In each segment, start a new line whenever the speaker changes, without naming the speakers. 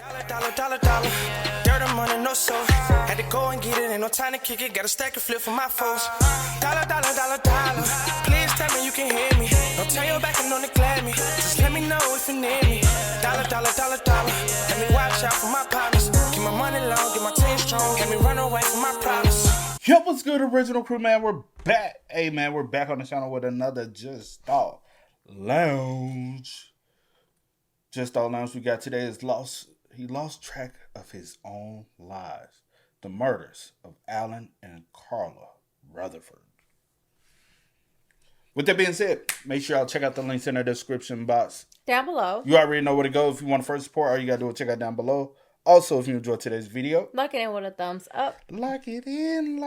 Dollar. Dirt and money, no soul. Had to go and get it, ain't no time to kick it. Got a stack and flip for my foes. Dollar. Please tell me you can hear me. Don't turn your back and don't neglect me. Just let me know if you need me. Dollar. Let me watch out for my partners. Keep my money long, get my team strong. Let me run away from my problems.
Yo, what's good, original crew, man? We're back. Hey, man, we're back on the channel with another Just Thought Lounge. Just Thought Lounge we got today is lost. He lost track of his own lives. The murders of Allan and Carla Rutherford. With that being said, make sure y'all check out the links in the description box.
Down below.
You already know where to go if you want to first support. All you got to do is check out down below. Also, if you enjoyed today's video,
Lock it in with a thumbs up.
Lock it in.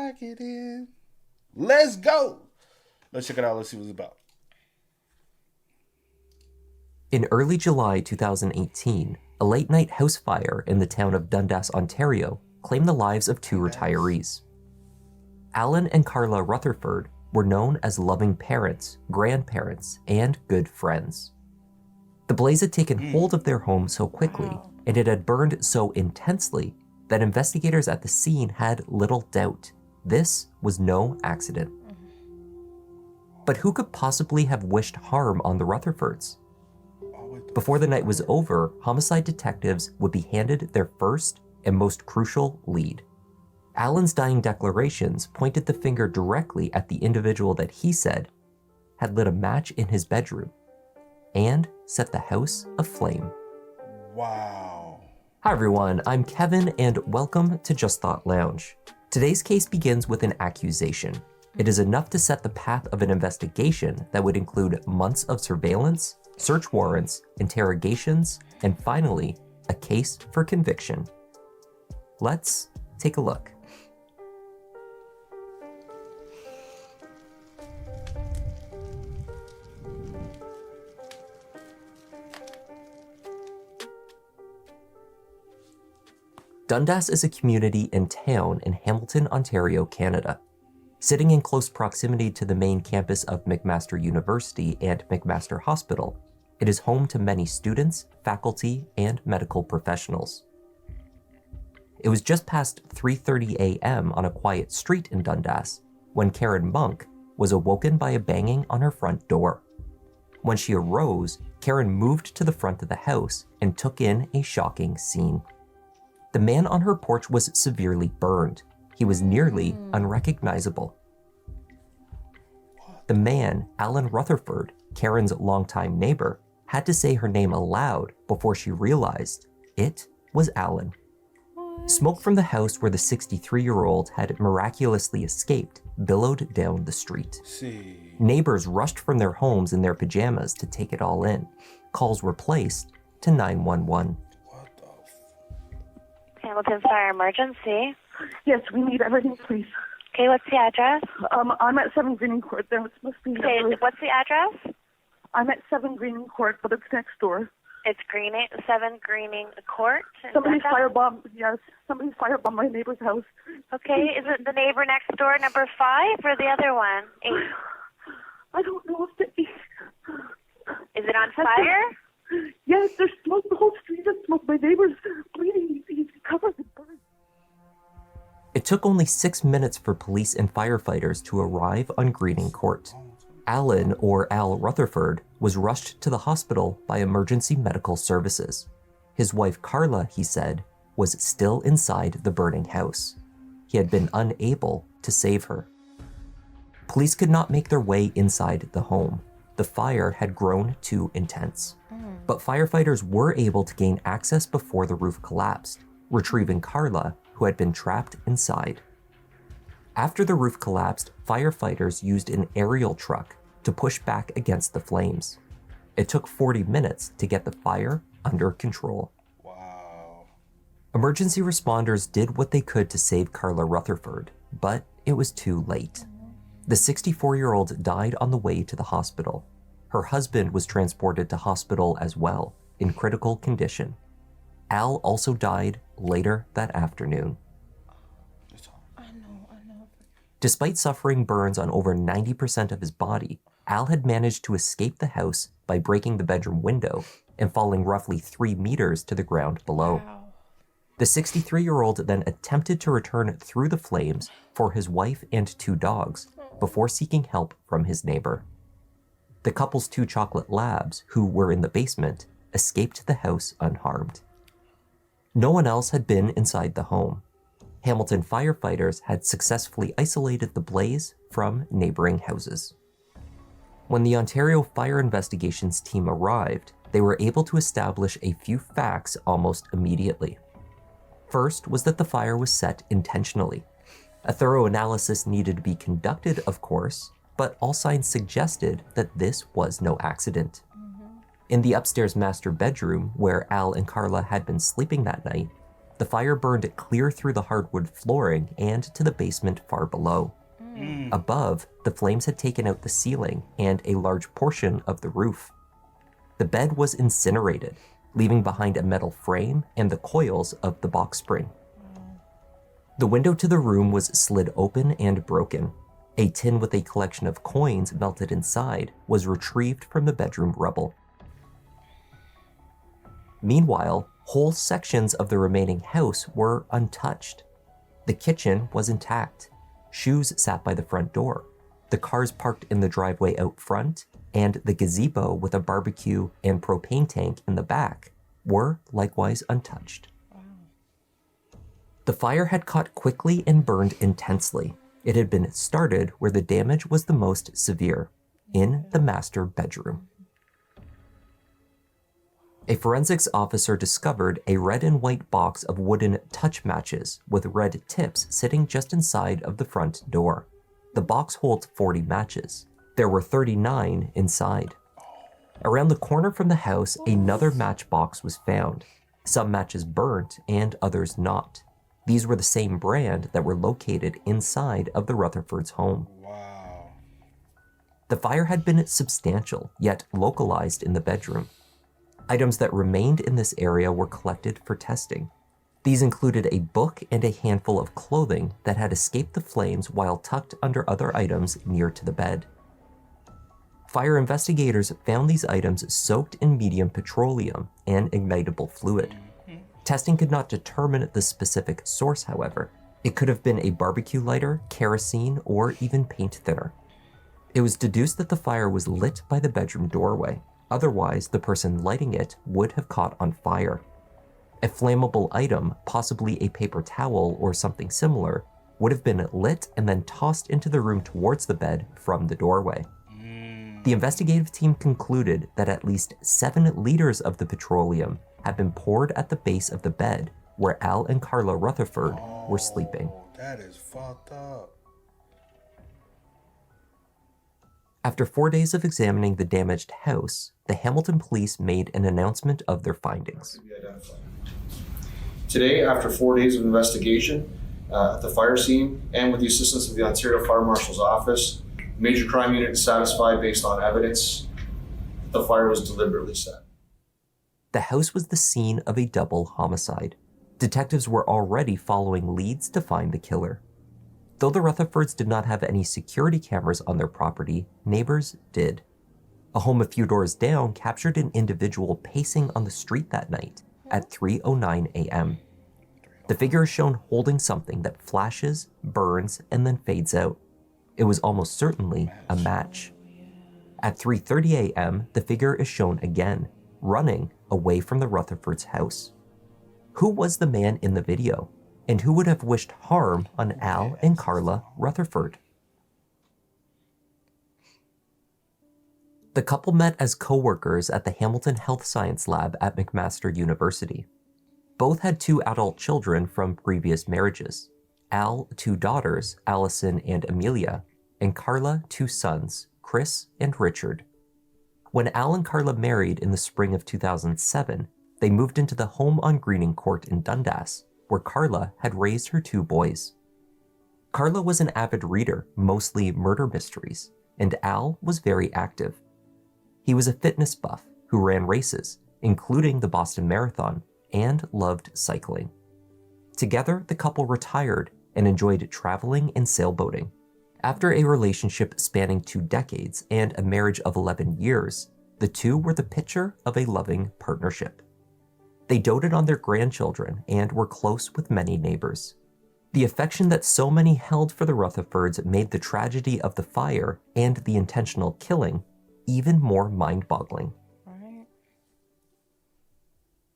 Let's go. Let's check it out. Let's see what it's about.
In early July 2018, a late-night house fire in the town of Dundas, Ontario, claimed the lives of two retirees. Allan and Carla Rutherford were known as loving parents, grandparents, and good friends. The blaze had taken hold of their home so quickly, and it had burned so intensely that investigators at the scene had little doubt this was no accident. But who could possibly have wished harm on the Rutherfords? Before the night was over, homicide detectives would be handed their first and most crucial lead. Allan's dying declarations pointed the finger directly at the individual that he said had lit a match in his bedroom and set the house aflame.
Wow.
Hi everyone, I'm Kevin and welcome to Just Thought Lounge. Today's case begins with an accusation. It is enough to set the path of an investigation that would include months of surveillance, search warrants, interrogations, and finally, a case for conviction. Let's take a look. Dundas is a community and town in Hamilton, Ontario, Canada. Sitting in close proximity to the main campus of McMaster University and McMaster Hospital, it is home to many students, faculty, and medical professionals. It was just past 3:30 a.m. on a quiet street in Dundas when Karen Monk was awoken by a banging on her front door. When she arose, Karen moved to the front of the house and took in a shocking scene. The man on her porch was severely burned. He was nearly unrecognizable. The man, Allan Rutherford, Karen's longtime neighbor, had to say her name aloud before she realized it was Allan. Smoke from the house where the 63-year-old had miraculously escaped billowed down the street. Neighbors rushed from their homes in their pajamas to take it all in. Calls were placed to 911.
Hamilton Fire Emergency.
Yes, we need everything, please.
Okay, what's the address?
I'm at 7 Greening Court. There must be.
Okay, what's the address?
I'm at 7 Greening Court, but it's next door.
It's 7 Greening Court.
Somebody firebombed. Yes, somebody firebombed my neighbor's house.
Okay, is it the neighbor next door, number 5, or the other one? 8.
I don't know if the.
Is it on fire?
Yes, there's smoke. The whole street is smoke. My neighbor's bleeding. He's covered in burn.
It took only 6 minutes for police and firefighters to arrive on Greening Court. Allan, or Al Rutherford, was rushed to the hospital by emergency medical services. His wife Carla, he said, was still inside the burning house. He had been unable to save her. Police could not make their way inside the home. The fire had grown too intense. But firefighters were able to gain access before the roof collapsed, retrieving Carla, who had been trapped inside. After the roof collapsed, firefighters used an aerial truck to push back against the flames. It took 40 minutes to get the fire under control.
Wow.
Emergency responders did what they could to save Carla Rutherford, but it was too late. The 64-year-old died on the way to the hospital. Her husband was transported to hospital as well, in critical condition. Al also died later that afternoon.
I know.
Despite suffering burns on over 90% of his body, Al had managed to escape the house by breaking the bedroom window and falling roughly 3 meters to the ground below.
Wow.
The 63-year-old then attempted to return through the flames for his wife and 2 dogs before seeking help from his neighbor. The couple's 2 chocolate labs, who were in the basement, escaped the house unharmed. No one else had been inside the home. Hamilton firefighters had successfully isolated the blaze from neighboring houses. When the Ontario Fire Investigations team arrived, they were able to establish a few facts almost immediately. First was that the fire was set intentionally. A thorough analysis needed to be conducted, of course, but all signs suggested that this was no accident. In the upstairs master bedroom, where Al and Carla had been sleeping that night, the fire burned clear through the hardwood flooring and to the basement far below. Above, the flames had taken out the ceiling and a large portion of the roof. The bed was incinerated, leaving behind a metal frame and the coils of the box spring. The window to the room was slid open and broken. A tin with a collection of coins melted inside was retrieved from the bedroom rubble. Meanwhile, whole sections of the remaining house were untouched. The kitchen was intact. Shoes sat by the front door. The cars parked in the driveway out front, and the gazebo with a barbecue and propane tank in the back were likewise untouched. The fire had caught quickly and burned intensely. It had been started where the damage was the most severe, in the master bedroom. A forensics officer discovered a red and white box of wooden touch matches with red tips sitting just inside of the front door. The box holds 40 matches. There were 39 inside. Around the corner from the house, another matchbox was found. Some matches burnt and others not. These were the same brand that were located inside of the Rutherford's home.
Wow.
The fire had been substantial, yet localized in the bedroom. Items that remained in this area were collected for testing. These included a book and a handful of clothing that had escaped the flames while tucked under other items near to the bed. Fire investigators found these items soaked in medium petroleum and ignitable fluid. Testing could not determine the specific source, however. It could have been a barbecue lighter, kerosene, or even paint thinner. It was deduced that the fire was lit by the bedroom doorway. Otherwise, the person lighting it would have caught on fire. A flammable item, possibly a paper towel or something similar, would have been lit and then tossed into the room towards the bed from the doorway. The investigative team concluded that at least 7 liters of the petroleum had been poured at the base of the bed where Al and Carla Rutherford were sleeping.
That is fucked up.
After 4 days of examining the damaged house, the Hamilton police made an announcement of their findings.
Today, after 4 days of investigation at the fire scene and with the assistance of the Ontario Fire Marshal's Office, the major crime unit is satisfied based on evidence that the fire was deliberately set.
The house was the scene of a double homicide. Detectives were already following leads to find the killer. Though the Rutherfords did not have any security cameras on their property, neighbors did. A home a few doors down captured an individual pacing on the street that night at 3:09 a.m. The figure is shown holding something that flashes, burns, and then fades out. It was almost certainly a match. At 3:30 a.m., the figure is shown again, running away from the Rutherfords' house. Who was the man in the video? And who would have wished harm on Al and Carla Rutherford? The couple met as co-workers at the Hamilton Health Science Lab at McMaster University. Both had 2 adult children from previous marriages. Al, 2 daughters, Allison and Amelia, and Carla, 2 sons, Chris and Richard. When Al and Carla married in the spring of 2007, they moved into the home on Greening Court in Dundas, where Carla had raised her 2 boys. Carla was an avid reader, mostly murder mysteries, and Al was very active. He was a fitness buff who ran races, including the Boston Marathon, and loved cycling. Together, the couple retired and enjoyed traveling and sailboating. After a relationship spanning 2 decades and a marriage of 11 years, the two were the picture of a loving partnership. They doted on their grandchildren and were close with many neighbors. The affection that so many held for the Rutherfords made the tragedy of the fire and the intentional killing even more mind-boggling.
Right.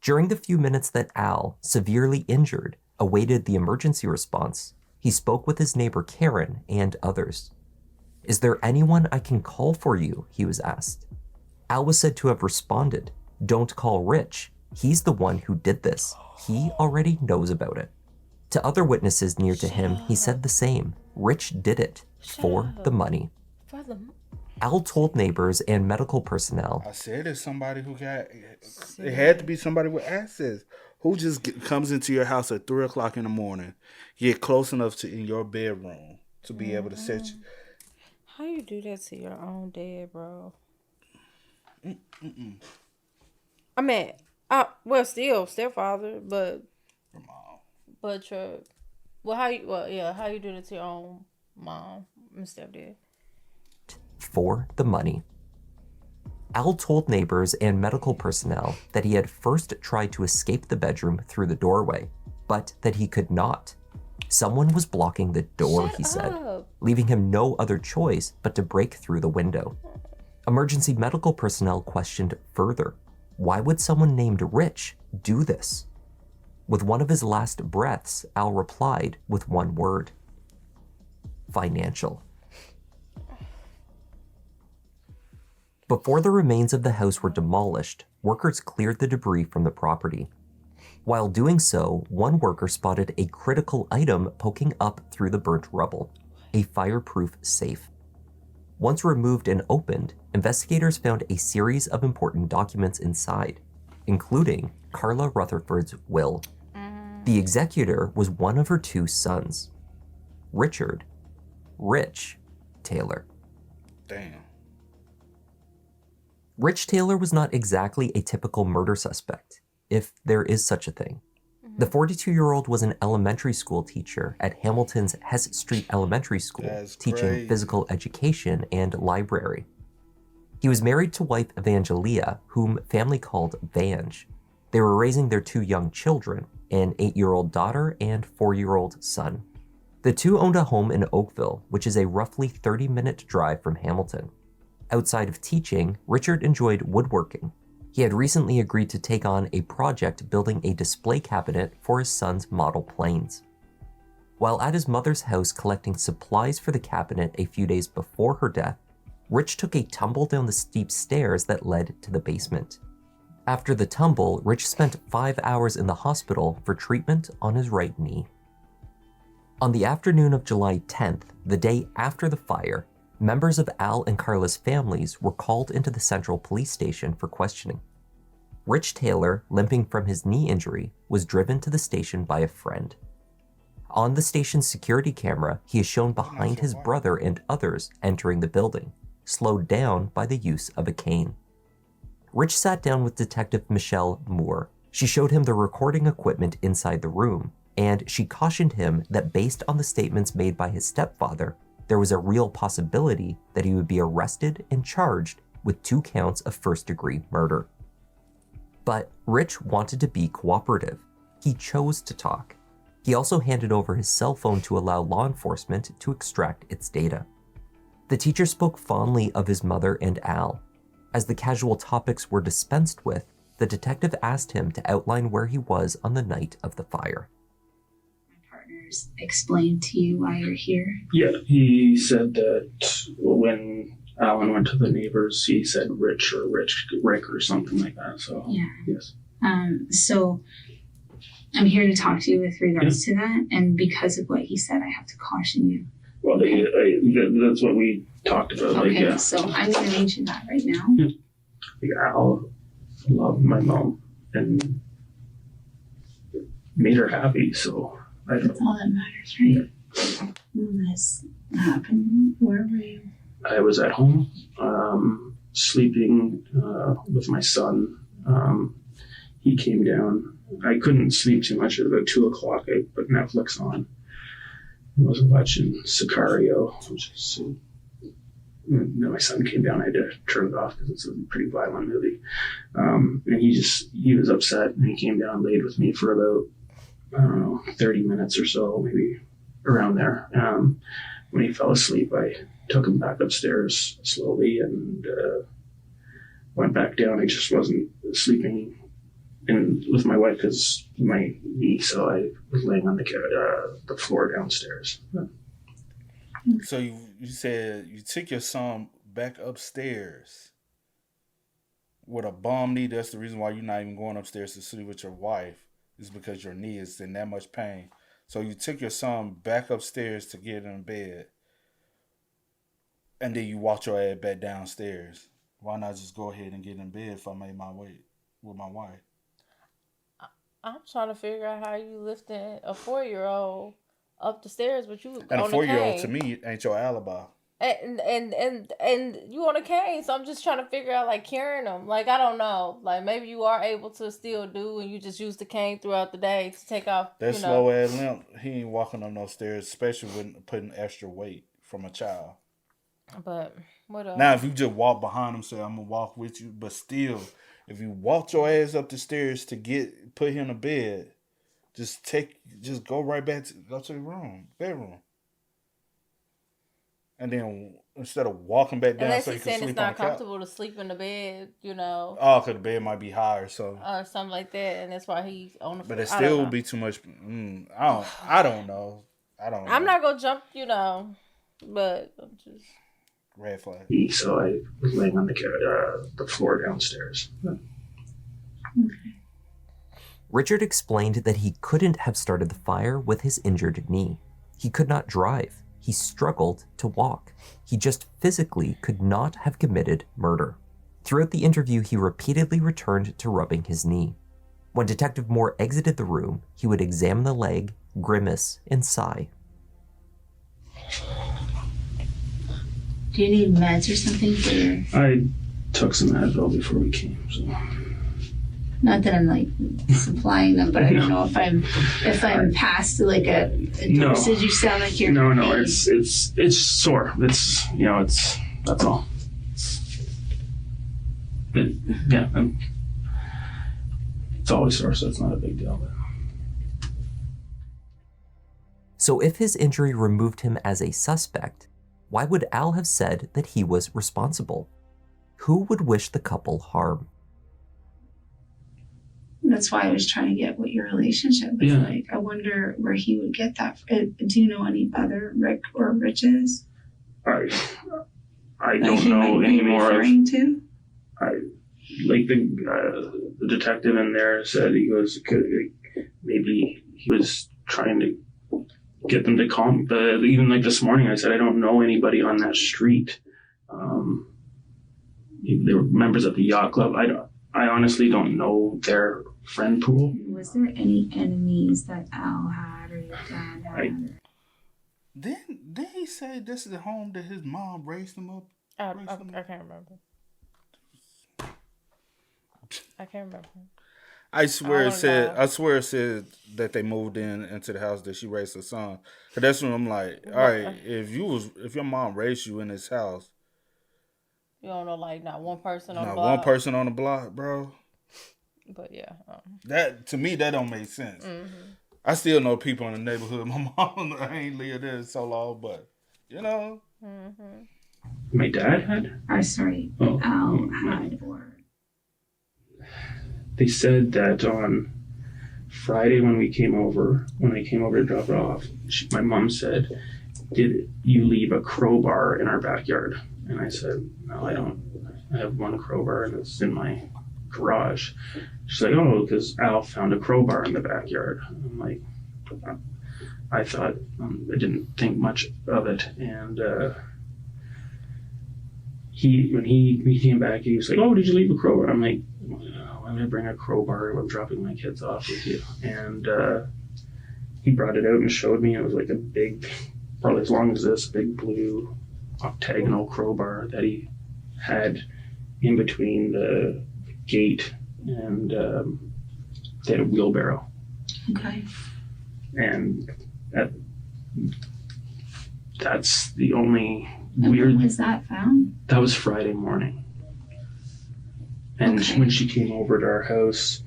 During the few minutes that Al, severely injured, awaited the emergency response, he spoke with his neighbor Karen and others. "Is there anyone I can call for you?" he was asked. Al was said to have responded, "Don't call Rich. He's the one who did this. He already knows about it." To other witnesses near to him, he said the same. Rich did it for the money.
For the
Al told neighbors and medical personnel.
I said it's somebody who got. It had to be somebody with access. Who just comes into your house at 3 o'clock in the morning, get close enough to in your bedroom to be able to set you.
How you do that to your own dad, bro? I mean, still stepfather, but your, how you do that to your own mom and stepdad?
For the money. Al told neighbors and medical personnel that he had first tried to escape the bedroom through the doorway, but that he could not. Someone was blocking the door, he said, leaving him no other choice but to break through the window. Emergency medical personnel questioned further. Why would someone named Rich do this? With one of his last breaths, Al replied with one word: financial. Before the remains of the house were demolished, workers cleared the debris from the property. While doing so, one worker spotted a critical item poking up through the burnt rubble: a fireproof safe. Once removed and opened, investigators found a series of important documents inside, including Carla Rutherford's will. The executor was one of her 2 sons, Richard Rich Taylor.
Damn.
Rich Taylor was not exactly a typical murder suspect, if there is such a thing. The 42-year-old was an elementary school teacher at Hamilton's Hess Street Elementary School, teaching physical education and library. He was married to wife Evangelia, whom family called Vange. They were raising their 2 young children, an 8-year-old daughter and 4-year-old son. The 2 owned a home in Oakville, which is a roughly 30-minute drive from Hamilton. Outside of teaching, Richard enjoyed woodworking. He had recently agreed to take on a project building a display cabinet for his son's model planes. While at his mother's house collecting supplies for the cabinet a few days before her death, Rich took a tumble down the steep stairs that led to the basement. After the tumble, Rich spent 5 hours in the hospital for treatment on his right knee. On the afternoon of July 10th, the day after the fire, members of Al and Carla's families were called into the Central Police Station for questioning. Rich Taylor, limping from his knee injury, was driven to the station by a friend. On the station's security camera, he is shown behind his brother and others entering the building, slowed down by the use of a cane. Rich sat down with Detective Michelle Moore. She showed him the recording equipment inside the room, and she cautioned him that based on the statements made by his stepfather, there was a real possibility that he would be arrested and charged with 2 counts of first-degree murder. But Rich wanted to be cooperative. He chose to talk. He also handed over his cell phone to allow law enforcement to extract its data. The teacher spoke fondly of his mother and Al. As the casual topics were dispensed with, the detective asked him to outline where he was on the night of the fire.
Explain to you why you're here?
Yeah, he said that when Allan went to the neighbors, he said Rick or something like that. So
yeah,
yes.
So I'm here to talk to you with regards to that, and because of what he said, I have to caution you.
Well, that's what we talked about.
Okay, so I'm going to read you that right now.
Al loved my mom and made her happy, so.
That's all that matters, right? When this happened, where were you?
I was at home, sleeping with my son. He came down. I couldn't sleep too much. At about 2 o'clock, I put Netflix on. I was watching Sicario, which is my son came down. I had to turn it off because it's a pretty violent movie. And he was upset, and he came down and laid with me for about, I don't know, 30 minutes or so, maybe around there. When he fell asleep, I took him back upstairs slowly and went back down. I just wasn't sleeping with my wife because my knee, so I was laying on the floor downstairs.
So you said you took your son back upstairs with a bum knee. That's the reason why you're not even going upstairs to sleep with your wife, is because your knee is in that much pain. So you took your son back upstairs to get in bed, and then you walked your ass back downstairs. Why not just go ahead and get in bed if I made my way with my wife?
I'm trying to figure out how you lifting a 4-year-old up the stairs, but you
And a
on the
4-year-old
cane.
to me ain't your alibi.
And you on a cane, so I'm just trying to figure out like carrying them. Like I don't know, like maybe you are able to still do, and you just use the cane throughout the day to take off.
That slow ass limp, he ain't walking up no stairs, especially with putting extra weight from a child.
But what else?
Now, if you just walk behind him, say I'm gonna walk with you, but still, if you walk your ass up the stairs to put him to bed, just go right back go to the bedroom, and then instead of walking back down,
Unless
so you
he's
can
saying
sleep
it's
on
not
the couch.
comfortable to sleep in the bed,
Oh, cause the bed might be higher, so
or something like that, and that's why he's on the.
But it still would be too much. I don't know.
I'm not gonna jump, but I'm just.
Red flag.
So I was laying on the floor downstairs.
Richard explained that he couldn't have started the fire with his injured knee. He could not drive. He struggled to walk. He just physically could not have committed murder. Throughout the interview, he repeatedly returned to rubbing his knee. When Detective Moore exited the room, he would examine the leg, grimace, and sigh.
Do you need meds or something for your...
I took some Advil before we came, so...
Not that I'm like supplying them, but I don't know if I'm past like a dosage. You sound like you're...
No, it's sore. It's, that's all. It's always sore, so it's not a big deal. But...
So if his injury removed him as a suspect, why would Al have said that he was responsible? Who would wish the couple harm?
That's why I was trying to get what your relationship was like. I wonder where he would get that. Do you know any other Rick or Riches?
I don't know anymore.
Referring to?
The detective in there said he goes, maybe he was trying to get them to calm. But even like this morning, I said I don't know anybody on that street. They were members of the yacht club. I honestly don't know their friend pool.
Was there any enemies that Al had or your dad had?
Didn't he say this is the home that his mom raised him up?
I can't remember. I can't remember.
I swear it said that they moved into the house that she raised her son. Cause that's when I'm like, all right, if your mom raised you in this house,
you don't know, like not one person on the block.
Not one person on the block, bro.
But yeah,
that to me that don't make sense.
Mm-hmm.
I still know people in the neighborhood. My mom, I ain't lived there so long, but
Mm-hmm.
My dad had.
Al had or.
They said that on Friday when I came over to drop it off, my mom said, "Did you leave a crowbar in our backyard?" And I said, "No, I don't. I have one crowbar and it's in my garage." She's like, "Oh, because Al found a crowbar in the backyard." I'm like, I thought, I didn't think much of it. And when he came back, he was like, "Oh, did you leave a crowbar?" I'm like, "I'm going to bring a crowbar. I'm dropping my kids off with you." And he brought it out and showed me. It was like a big, probably as long as this, big blue octagonal crowbar that he had in between the gate and they had a wheelbarrow.
Okay.
And that's the only
And
weird.
when was that found?
That was Friday morning. And when she came over to our house,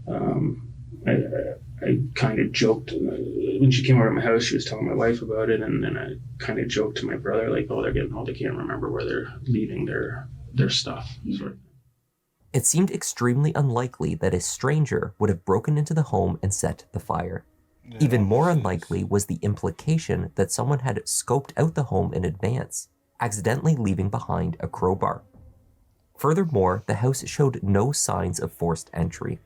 I kind of joked. When she came over to my house, she was telling my wife about it, and then I kind of joked to my brother, like, oh, they're getting old. They can't remember where they're leaving their stuff. Sort of.
It seemed extremely unlikely that a stranger would have broken into the home and set the fire.
Yeah,
Even more unlikely was the implication that someone had scoped out the home in advance, accidentally leaving behind a crowbar. Furthermore, the house showed no signs of forced entry.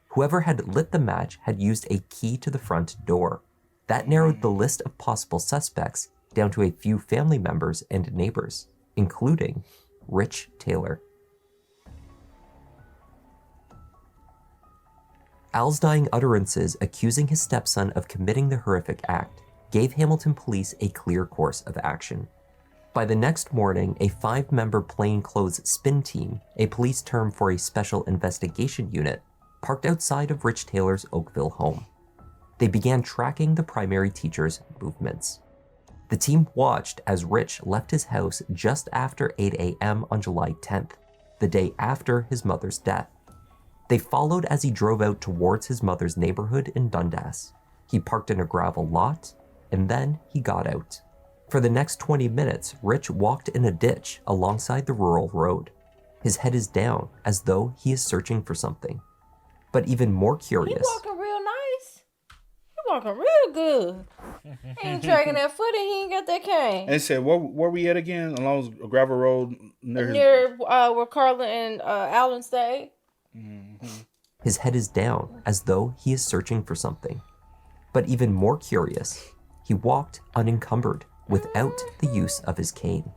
Whoever had lit the match had used a key to the front door. That narrowed the list of possible suspects down to a few family members and neighbors, including Rich Taylor. Al's dying utterances accusing his stepson of committing the horrific act gave Hamilton police a clear course of action. By the next morning, a 5-member plainclothes spin team, a police term for a special investigation unit, parked outside of Rich Taylor's Oakville home. They began tracking the primary teacher's movements. The team watched as Rich left his house just after 8 a.m. on July 10th, the day after his mother's death. They followed as he drove out towards his mother's neighborhood in Dundas. He parked in a gravel lot, and then he got out. For the next 20 minutes, Rich walked in a ditch alongside the rural road. His head is down, as though he is searching for something. But even more curious...
He walking real nice. He walking real good. He ain't dragging that foot and he ain't got that cane.
And said, where we at again? Along a gravel road
near where Carla and Allan stayed.
Mm-hmm.
His head is down, as though he is searching for something. But even more curious, he walked unencumbered, without the use of his cane.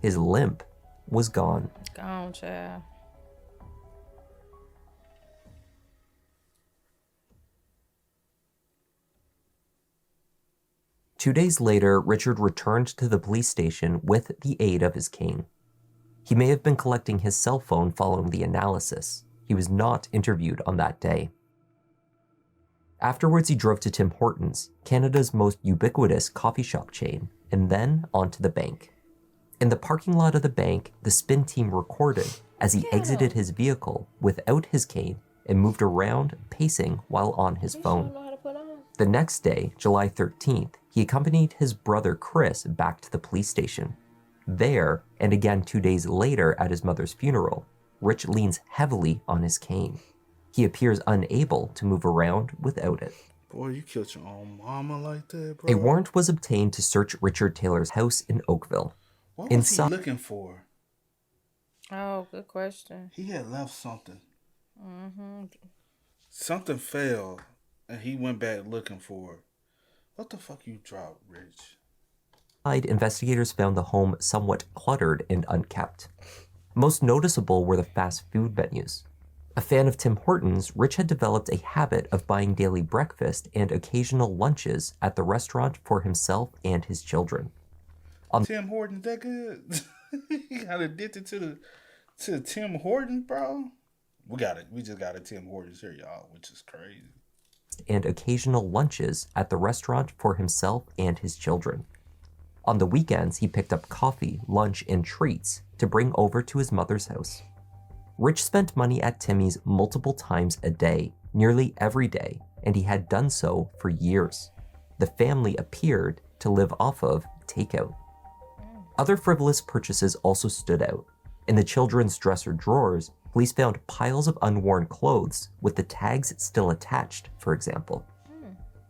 His limp was gone.
Gone, child.
Two days later, Richard returned to the police station with the aid of his cane. He may have been collecting his cell phone following the analysis. He was not interviewed on that day. Afterwards, he drove to Tim Hortons, Canada's most ubiquitous coffee shop chain, and then on to the bank. In the parking lot of the bank, the spin team recorded as he exited his vehicle without his cane and moved around, pacing while on his phone. The next day, July 13th, he accompanied his brother Chris back to the police station. There, and again 2 days later at his mother's funeral, Rich leans heavily on his cane. He appears unable to move around without it.
Boy, you killed your own mama like that, bro.
A warrant was obtained to search Richard Taylor's house in Oakville.
What was he looking for?
Oh, good question.
He had left something.
Mm-hmm.
Something failed, and he went back looking for it. What the fuck you dropped, Rich?
Investigators found the home somewhat cluttered and unkept. Most noticeable were the fast food menus. A fan of Tim Hortons, Rich had developed a habit of buying daily breakfast and occasional lunches at the restaurant for himself and his children.
Tim Hortons that good? You got addicted to Tim Hortons, bro? We just got a Tim Hortons here, y'all, which is crazy.
And occasional lunches at the restaurant for himself and his children. On the weekends, he picked up coffee, lunch, and treats to bring over to his mother's house. Rich spent money at Timmy's multiple times a day, nearly every day, and he had done so for years. The family appeared to live off of takeout. Other frivolous purchases also stood out. In the children's dresser drawers, police found piles of unworn clothes with the tags still attached, for example.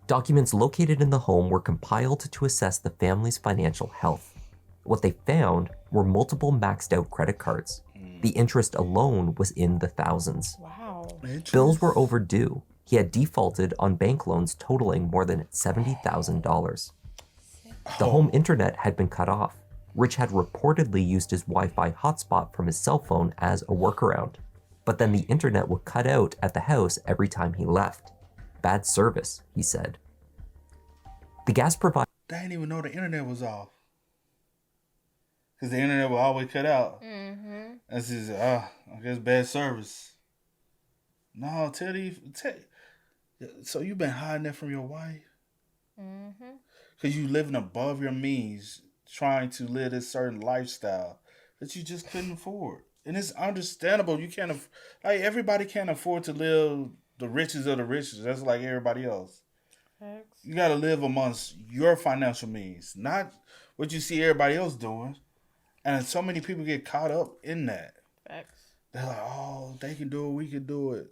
Documents located in the home were compiled to assess the family's financial health. What they found were multiple maxed out credit cards. The interest alone was in the thousands.
Wow.
Bills were overdue. He had defaulted on bank loans totaling more than $70,000. The home internet had been cut off. Rich had reportedly used his Wi-Fi hotspot from his cell phone as a workaround. But then the internet would cut out at the house every time he left. Bad service, he said. The gas provider...
They didn't even know the internet was off. Because the internet will always cut out.
Mm-hmm.
That's just, I guess bad service. No, so you've been hiding that from your wife?
Mm-hmm.
Because you living above your means trying to live this certain lifestyle that you just couldn't afford. And it's understandable. You can't, like, everybody can't afford to live the richest of the richest. That's like everybody else.
Facts.
You got to live amongst your financial means, not what you see everybody else doing. And so many people get caught up in that.
Facts.
They're like, oh, they can do it, we can do it.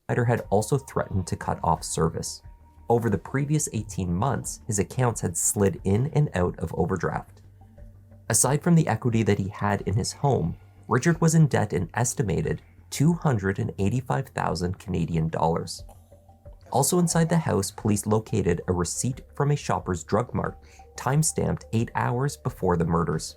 Ryder had also threatened to cut off service. Over the previous 18 months, his accounts had slid in and out of overdraft. Aside from the equity that he had in his home, Richard was in debt an estimated 285,000 Canadian dollars. Also inside the house, police located a receipt from a Shoppers Drug Mart, time-stamped 8 hours before the murders.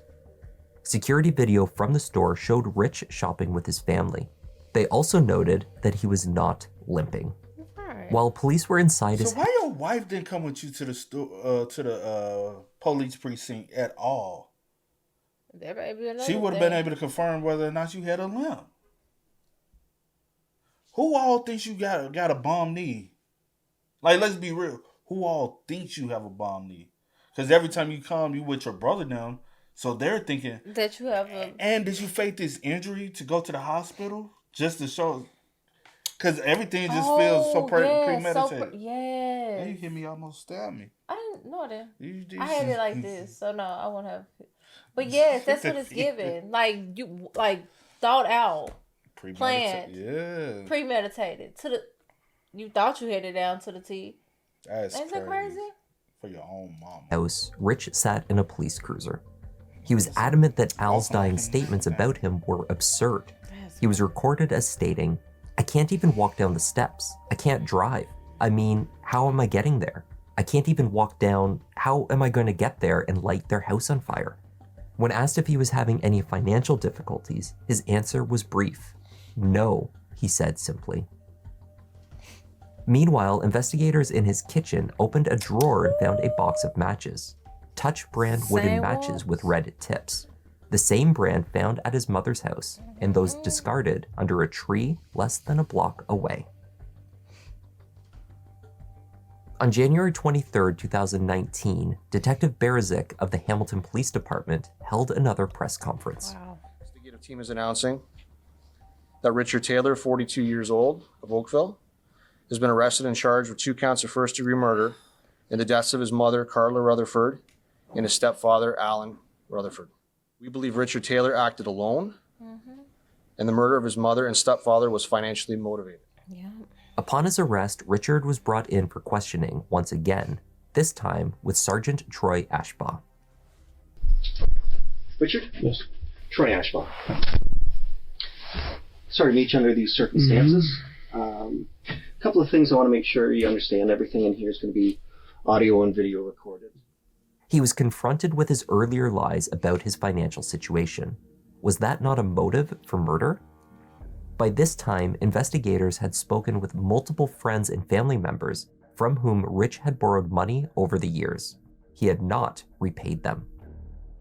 Security video from the store showed Rich shopping with his family. They also noted that he was not limping.
Right.
While police were inside his
So why your wife didn't come with you to the store, to the police precinct at all?
There may be another
She would have
thing.
been able to confirm whether or not you had a limp. Who all thinks you got a bum knee? Like, let's be real. Who all thinks you have a bum knee? Because every time you come, you with your brother now. So they're thinking
that you have a.
And did you fake this injury to go to the hospital just to show? Because everything just feels so premeditated.
Yeah.
And you hit me, almost stabbed me.
I didn't know that.
You
I had it like this, so no, I won't have. But yes, that's what it's given. Like you, like thought out, planned, premeditated. You thought you had it down to the T.
Isn't
that crazy?
For your own mama.
house, Rich sat in a police cruiser. He was adamant that Al's dying statements about him were absurd. He was recorded as stating, "I can't even walk down the steps. I can't drive. I mean, how am I getting there? I can't even walk down. How am I going to get there and light their house on fire?" When asked if he was having any financial difficulties, his answer was brief. "No," he said simply. Meanwhile, investigators in his kitchen opened a drawer and found a box of matches. Touch brand wooden matches with red tips. The same brand found at his mother's house, and those discarded under a tree less than a block away. On January 23, 2019, Detective Barazik of the Hamilton Police Department held another press conference.
Wow.
The investigative team is announcing that Richard Taylor, 42 years old, of Oakville, has been arrested and charged with 2 counts of first-degree murder in the deaths of his mother, Carla Rutherford, and his stepfather, Allan Rutherford. We believe Richard Taylor acted alone, and the murder of his mother and stepfather was financially motivated.
Yeah.
Upon his arrest, Richard was brought in for questioning once again, this time with Sergeant Troy Ashbaugh.
Richard? Yes. Troy Ashbaugh. Sorry to meet you under these circumstances. A couple of things I want to make sure you understand. Everything in here is going to be audio and video recorded.
He was confronted with his earlier lies about his financial situation. Was that not a motive for murder? By this time, investigators had spoken with multiple friends and family members from whom Rich had borrowed money over the years. He had not repaid them.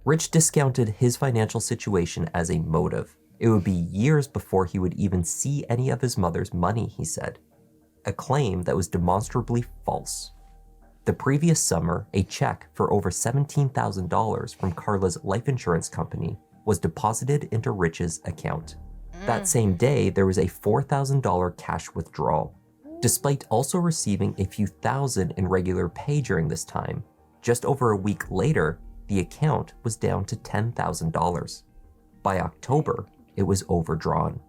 Rich discounted his financial situation as a motive. It would be years before he would even see any of his mother's money, he said. A claim that was demonstrably false. The previous summer, a check for over $17,000 from Carla's life insurance company was deposited into Rich's account. That same day, there was a $4,000 cash withdrawal. Despite also receiving a few thousand in regular pay during this time, just over a week later, the account was down to $10,000. By October, it was overdrawn.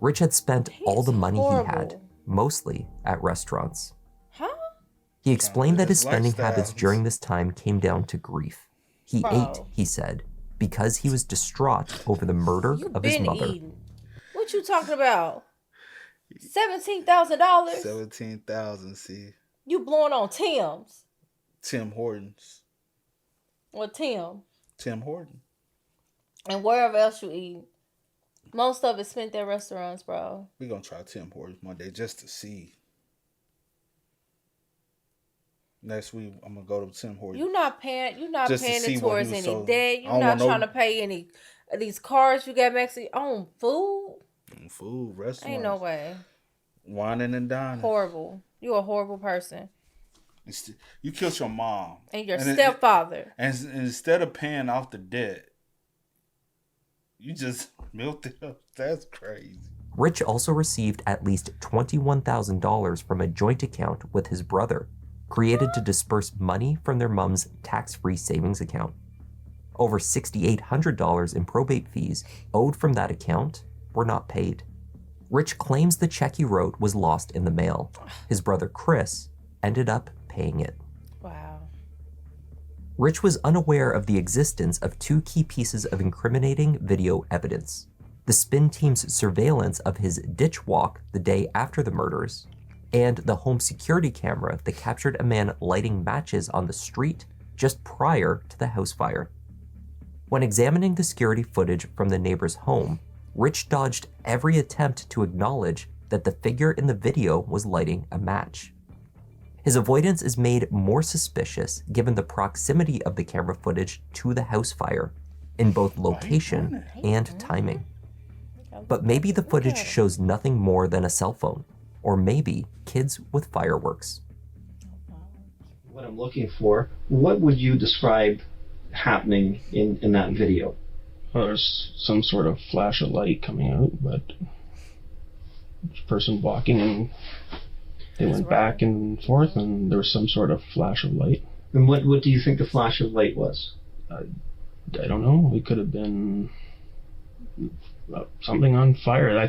Rich had spent all the money he had, mostly at restaurants. He explained that his spending habits during this time came down to grief. He ate, he said, because he was distraught over the murder of his mother.
Eating. What you talking about? $17,000?
$17,000, see.
You blowing on Tim's.
Tim Hortons.
Or Tim.
Tim Horton.
And wherever else you eat. Most of it spent at restaurants, bro.
We're going to try Tim Hortons one day just to see. Next week, I'm going to go to Tim Hortons.
You're not paying it towards any
so,
debt. You're not trying to pay any of these cards you got back on food.
Food, restaurants.
Ain't no way.
Whining and dining.
Horrible. You're a horrible person.
You killed your mom.
And your stepfather.
And instead of paying off the debt, you just milked it up. That's crazy.
Rich also received at least $21,000 from a joint account with his brother, created to disperse money from their mom's tax-free savings account. Over $6,800 in probate fees owed from that account were not paid. Rich claims the check he wrote was lost in the mail. His brother Chris ended up paying it.
Wow.
Rich was unaware of the existence of two key pieces of incriminating video evidence: the spin team's surveillance of his ditch walk the day after the murders, and the home security camera that captured a man lighting matches on the street just prior to the house fire. When examining the security footage from the neighbor's home, Rich dodged every attempt to acknowledge that the figure in the video was lighting a match. His avoidance is made more suspicious given the proximity of the camera footage to the house fire, in both location and timing. But maybe the footage shows nothing more than a cell phone, or maybe kids with fireworks.
What I'm looking for, what would you describe happening in that video?
Well, there's some sort of flash of light coming out, but this person walking and they went back and forth and there was some sort of flash of light.
And what do you think the flash of light was?
I don't know. It could have been something on fire. I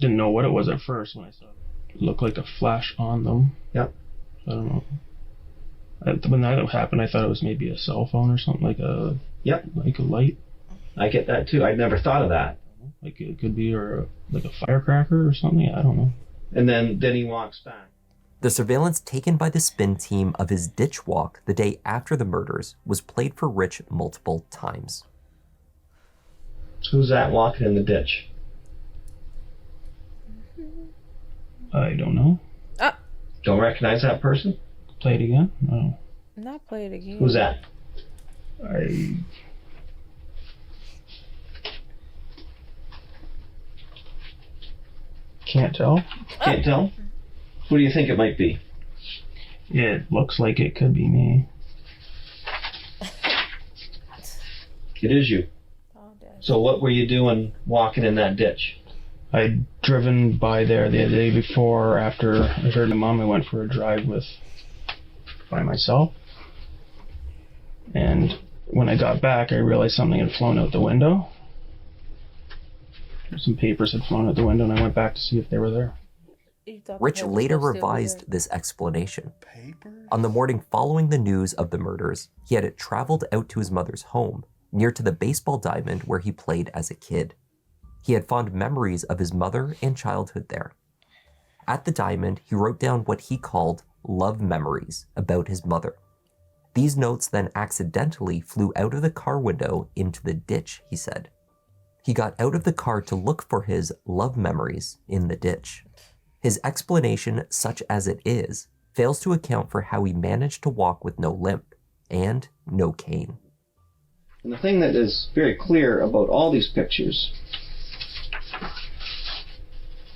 didn't know what it was at first when I saw it. It looked like a flash on them.
Yep.
I don't know. When that happened, I thought it was maybe a cell phone or something, like a light.
I get that too. I'd never thought of that.
Like it could be like a firecracker or something. I don't know.
And then he walks back.
The surveillance taken by the spin team of his ditch walk the day after the murders was played for Rich multiple times.
Who's that walking in the ditch?
I don't know.
Don't recognize that person?
Play it again? No.
Not play it again.
Who's that?
I can't tell.
Can't tell? Who do you think it might be?
It looks like it could be me.
It is you. So what were you doing walking in that ditch?
I'd driven by there the day before after I heard my mom. I went for a drive by myself. And when I got back, I realized something had flown out the window. Some papers had flown out the window, and I went back to see if they were there.
Rich later revised this explanation. On the morning following the news of the murders, he had traveled out to his mother's home, near to the baseball diamond where he played as a kid. He had fond memories of his mother and childhood there. At the diamond, he wrote down what he called love memories about his mother. These notes then accidentally flew out of the car window into the ditch, he said. He got out of the car to look for his love memories in the ditch. His explanation, such as it is, fails to account for how he managed to walk with no limp and no cane.
And the thing that is very clear about all these pictures,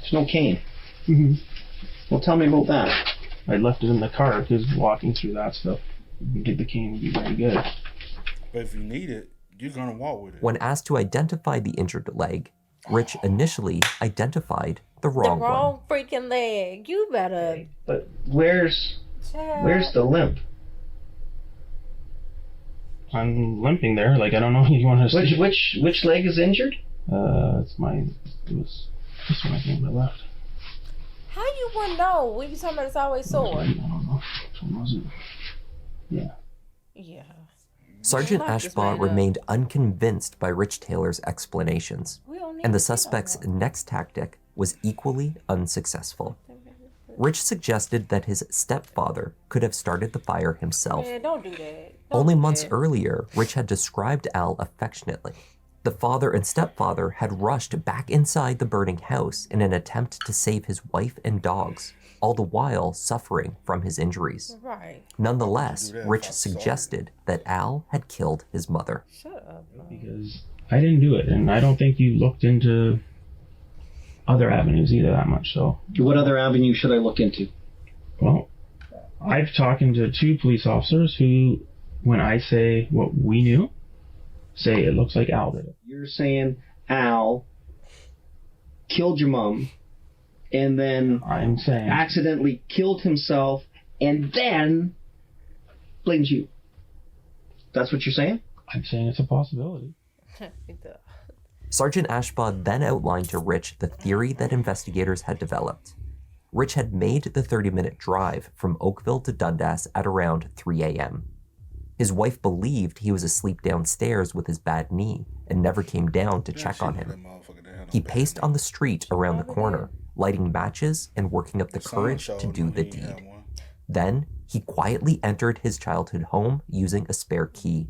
there's no cane.
Mm-hmm.
Well, tell me about that.
I left it in the car because walking through that stuff, get the cane would be very good.
But if you need it, you're going to walk with it.
When asked to identify the injured leg, Rich initially identified the wrong one.
Freaking leg. You better.
Okay. But where's the limp?
I'm limping there. Like, I don't know. You want to see?
Which leg is injured?
It was this one, I think, my left.
How you wouldn't know when you talking about it's always sore?
I don't know. Which one was it? Yeah.
Yeah.
Sergeant Ashbaugh remained unconvinced by Rich Taylor's explanations, and the suspect's next tactic was equally unsuccessful. Rich suggested that his stepfather could have started the fire himself.
Man, don't do that.
Only months earlier, Rich had described Al affectionately. The father and stepfather had rushed back inside the burning house in an attempt to save his wife and dogs, all the while suffering from his injuries.
Right.
Nonetheless, Rich suggested that Al had killed his mother.
Shut up.
Because I didn't do it, and I don't think you looked into other avenues either that much. So,
what other avenue should I look into?
Well, I've talked to 2 police officers who, when I say what we knew, say it looks like Al did it.
You're saying Al killed your mom and then
I'm saying
accidentally killed himself and then blames you. That's what you're saying?
I'm saying it's a possibility.
Sergeant Ashbaugh then outlined to Rich the theory that investigators had developed. Rich had made the 30-minute drive from Oakville to Dundas at around 3 a.m. His wife believed he was asleep downstairs with his bad knee and never came down to check on him. He paced on the street around the corner, lighting matches and working up the courage to do the deed. Then, he quietly entered his childhood home using a spare key.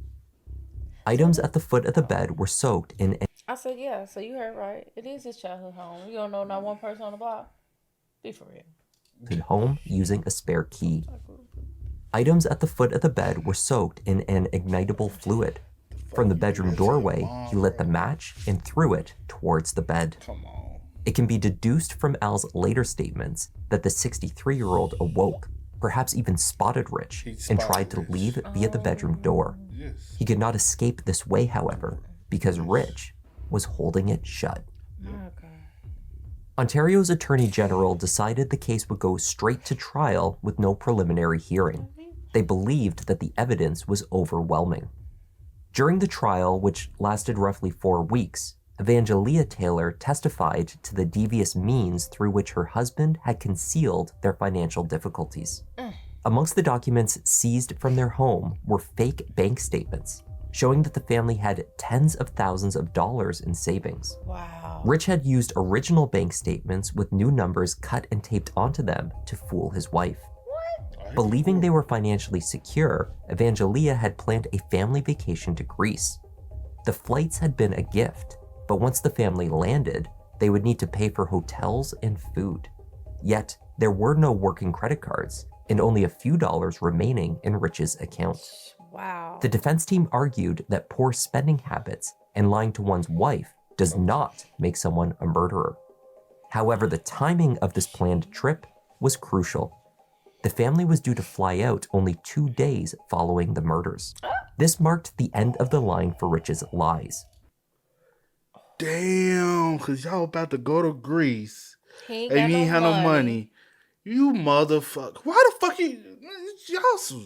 Items at the foot of the bed were soaked in...
I said, yeah, so you heard right. It is his childhood home. You don't know not one person on the block. Be for real.
...home using a spare key. Items at the foot of the bed were soaked in an ignitable fluid. From the bedroom doorway, he lit the match and threw it towards the bed. It can be deduced from Al's later statements that the 63-year-old awoke, perhaps even spotted Rich, and tried to leave via the bedroom door. He could not escape this way, however, because Rich was holding it shut. Ontario's Attorney General decided the case would go straight to trial with no preliminary hearing. They believed that the evidence was overwhelming. During the trial, which lasted roughly 4 weeks, Evangelia Taylor testified to the devious means through which her husband had concealed their financial difficulties. Amongst the documents seized from their home were fake bank statements, showing that the family had tens of thousands of dollars in savings.
Wow.
Rich had used original bank statements with new numbers cut and taped onto them to fool his wife. What? Believing they were financially secure, Evangelia had planned a family vacation to Greece. The flights had been a gift, but once the family landed, they would need to pay for hotels and food. Yet, there were no working credit cards, and only a few dollars remaining in Rich's account.
Wow.
The defense team argued that poor spending habits and lying to one's wife does not make someone a murderer. However, the timing of this planned trip was crucial. The family was due to fly out only 2 days following the murders. This marked the end of the line for Rich's lies.
Damn, because y'all about to go to Greece.
He
and you ain't have no money. You motherfucker. Why the fuck you... Y'all...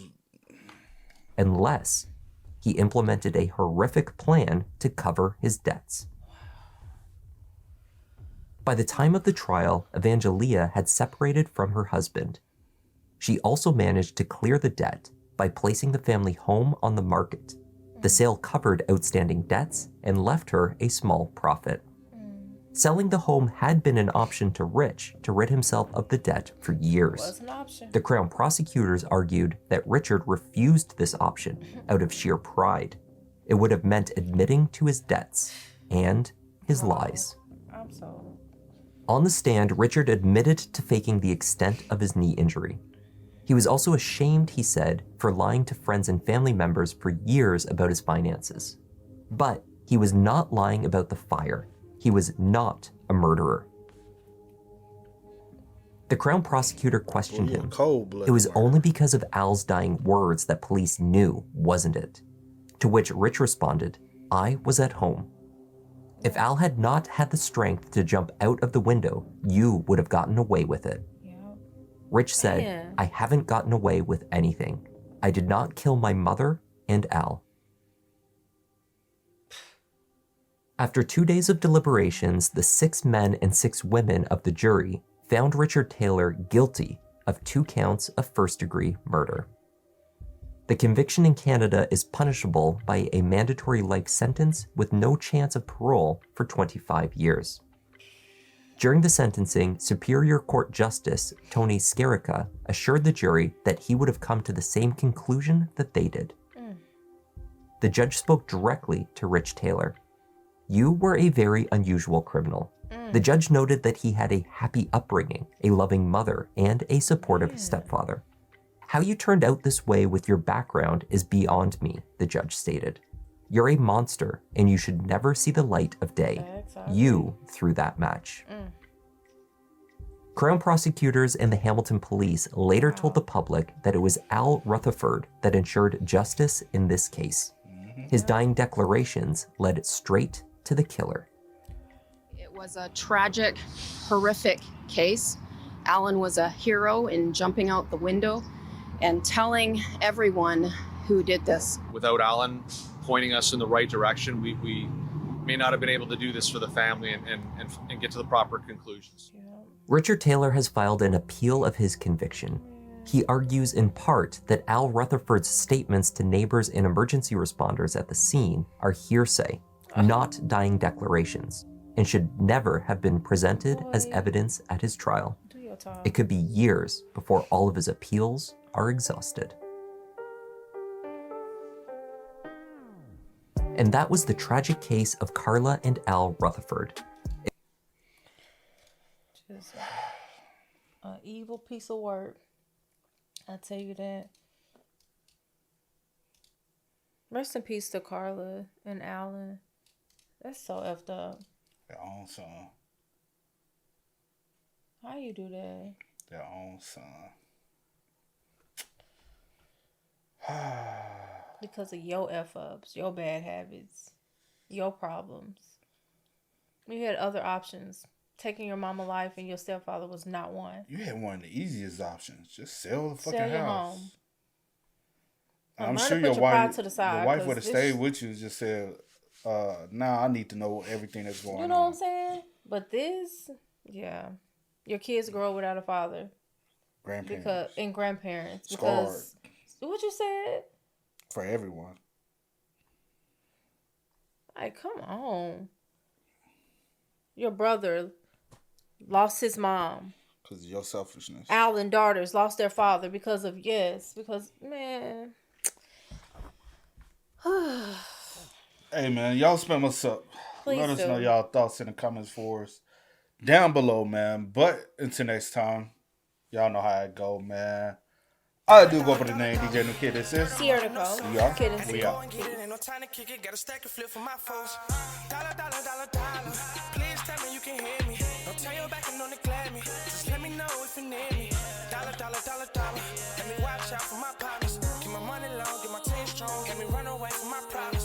Unless he implemented a horrific plan to cover his debts. By the time of the trial, Evangelia had separated from her husband. She also managed to clear the debt by placing the family home on the market. The sale covered outstanding debts and left her a small profit. Selling the home had been an option to Rich to rid himself of the debt for years.
Was an option.
The Crown prosecutors argued that Richard refused this option out of sheer pride. It would have meant admitting to his debts and his lies.
I'm so...
On the stand, Richard admitted to faking the extent of his knee injury. He was also ashamed, he said, for lying to friends and family members for years about his finances. But he was not lying about the fire. He was not a murderer. The Crown prosecutor questioned him. It was only because of Al's dying words that police knew, wasn't it? To which Rich responded, "I was at home. If Al had not had the strength to jump out of the window, you would have gotten away with it." Rich said, "I haven't gotten away with anything. I did not kill my mother and Al." After 2 days of deliberations, the 6 men and 6 women of the jury found Richard Taylor guilty of 2 counts of first-degree murder. The conviction in Canada is punishable by a mandatory life sentence with no chance of parole for 25 years. During the sentencing, Superior Court Justice Tony Scarica assured the jury that he would have come to the same conclusion that they did. The judge spoke directly to Rich Taylor. "You were a very unusual criminal." The judge noted that he had a happy upbringing, a loving mother, and a supportive stepfather. "How you turned out this way with your background is beyond me," the judge stated. "You're a monster, and you should never see the light of day. You threw that match." Crown prosecutors and the Hamilton police later told the public that it was Al Rutherford that ensured justice in this case. His dying declarations led straight to the killer.
It was a tragic, horrific case. Allan was a hero in jumping out the window and telling everyone who did this.
Without Allan pointing us in the right direction, we may not have been able to do this for the family and get to the proper conclusions.
Richard Taylor has filed an appeal of his conviction. He argues in part that Al Rutherford's statements to neighbors and emergency responders at the scene are hearsay, not dying declarations, and should never have been presented as evidence at his trial. It could be years before all of his appeals are exhausted. And that was the tragic case of Carla and Al Rutherford.
Just an evil piece of work. I tell you that. Rest in peace to Carla and Allan. That's so effed up.
Their own son.
How you do that?
Their own son.
Because of your F-ups, your bad habits, your problems. You had other options. Taking your mama life and your stepfather was not one.
You had one of the easiest options. Just sell the fucking
Sell your
house.
Home.
I'm sure your wife would have stayed with you and just said, nah, I need to know everything that's going on.
You know what I'm saying? But this, yeah. Your kids grow without a father.
Grandparents.
Grandparents.
Scarred.
Because, what you said?
For everyone.
Like, come on. Your brother lost his mom.
Because of your selfishness.
Allan daughters lost their father because, man.
Hey, man, y'all spam us up.
Please
Let us
do.
know y'all thoughts in the comments for us down below, man. But until next time, y'all know how it go, man. I do go for the name DJ New Kid. This is
Sierra Nicole.
We are.
Kid and
We
Cee.
are.
Ain't no time to kick it, got a stack of flip for my foes. Dollar, dollar, dollar, dollar. Please tell me you can hear me. Don't turn your back and don't neglect me. Just let me know if you need me. Dollar, dollar, dollar, dollar. Let me watch out for my partners. Keep my money long, get my team strong. Let me run away from my problems.